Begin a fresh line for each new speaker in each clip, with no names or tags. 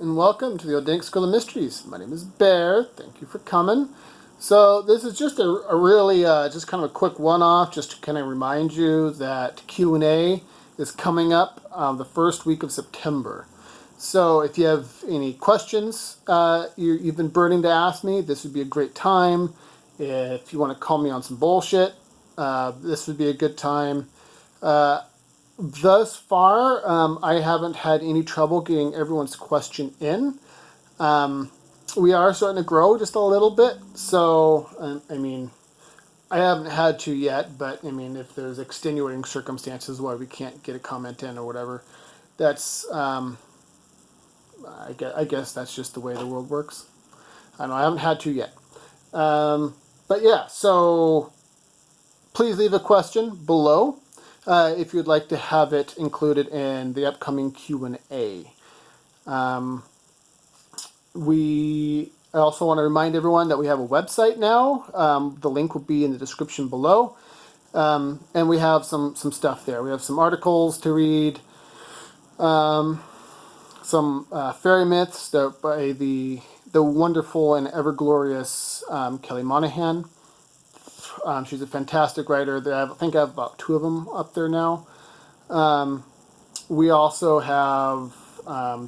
and welcome to the Organic School of Mysteries. My name is Bear. Thank you for coming. So this is just a really just kind of a quick one-off, just to kind of remind you that Q&A is coming up the first week of September. So if you have any questions you've been burning to ask me, this would be a great time. If you want to call me on some bullshit, this would be a good time. Thus far, I haven't had any trouble getting everyone's question in. We are starting to grow just a little bit, so, I mean, I haven't had to yet, but, I mean, if there's extenuating circumstances why we can't get a comment in or whatever, that's, I guess that's just the way the world works. I know I haven't had to yet. But yeah, so please leave a question below. If you'd like to have it included in the upcoming Q&A. I also want to remind everyone that we have a website now. The link will be in the description below. And we have some stuff there. We have some articles to read, some fairy myths by the wonderful and ever glorious Kelly Monahan. She's a fantastic writer. I think I have about 2 of them up there now. We also have,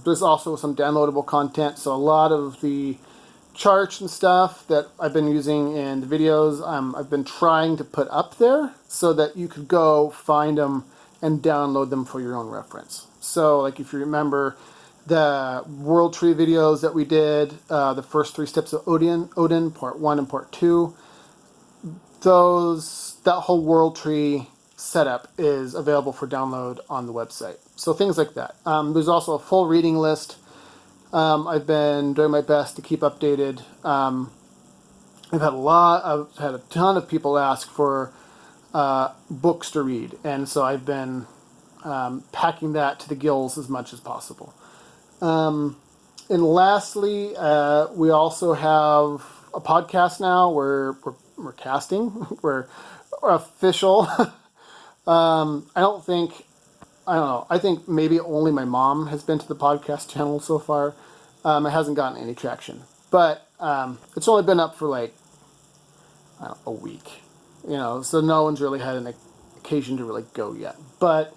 there's also some downloadable content. So a lot of the charts and stuff that I've been using in the videos, I've been trying to put up there so that you could go find them and download them for your own reference. So like if you remember the World Tree videos that we did, the first 3 steps of Odin, part 1 and part 2, that whole World Tree setup is available for download on the website. So things like that. There's also a full reading list. I've been doing my best to keep updated. I've had a ton of people ask for books to read, and so I've been packing that to the gills as much as possible. And lastly, we also have a podcast now. We're casting. We're official. I don't know. I think maybe only my mom has been to the podcast channel so far. It hasn't gotten any traction. But it's only been up for like, I don't know, a week. So no one's really had an occasion to really go yet. But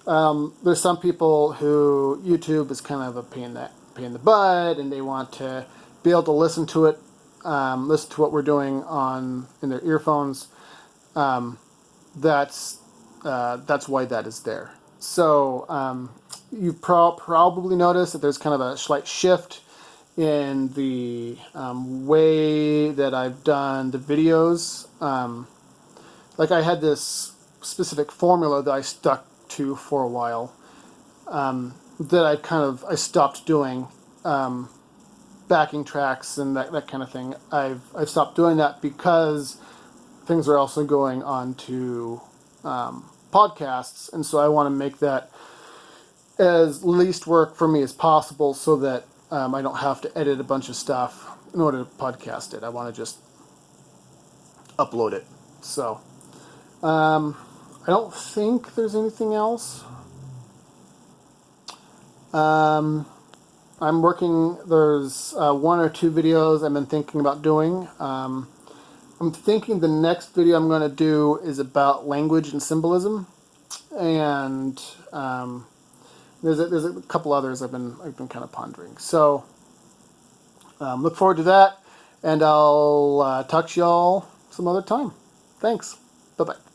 there's some people who YouTube is kind of a pain in the butt, and they want to be able to listen to it, listen to what we're doing in their earphones. That's why that is there. So you've probably noticed that there's kind of a slight shift in the way that I've done the videos. Like I had this specific formula that I stuck to for a while, that I stopped doing, backing tracks and that kind of thing. I've stopped doing that because things are also going on to podcasts, and so I want to make that as least work for me as possible so that I don't have to edit a bunch of stuff in order to podcast it. I want to just upload it. So I don't think there's anything else. I'm working, there's 1 or 2 videos I've been thinking about doing. I'm thinking the next video I'm going to do is about language and symbolism, and there's a couple others I've been kind of pondering. So look forward to that, and I'll talk to y'all some other time. Thanks. Bye bye.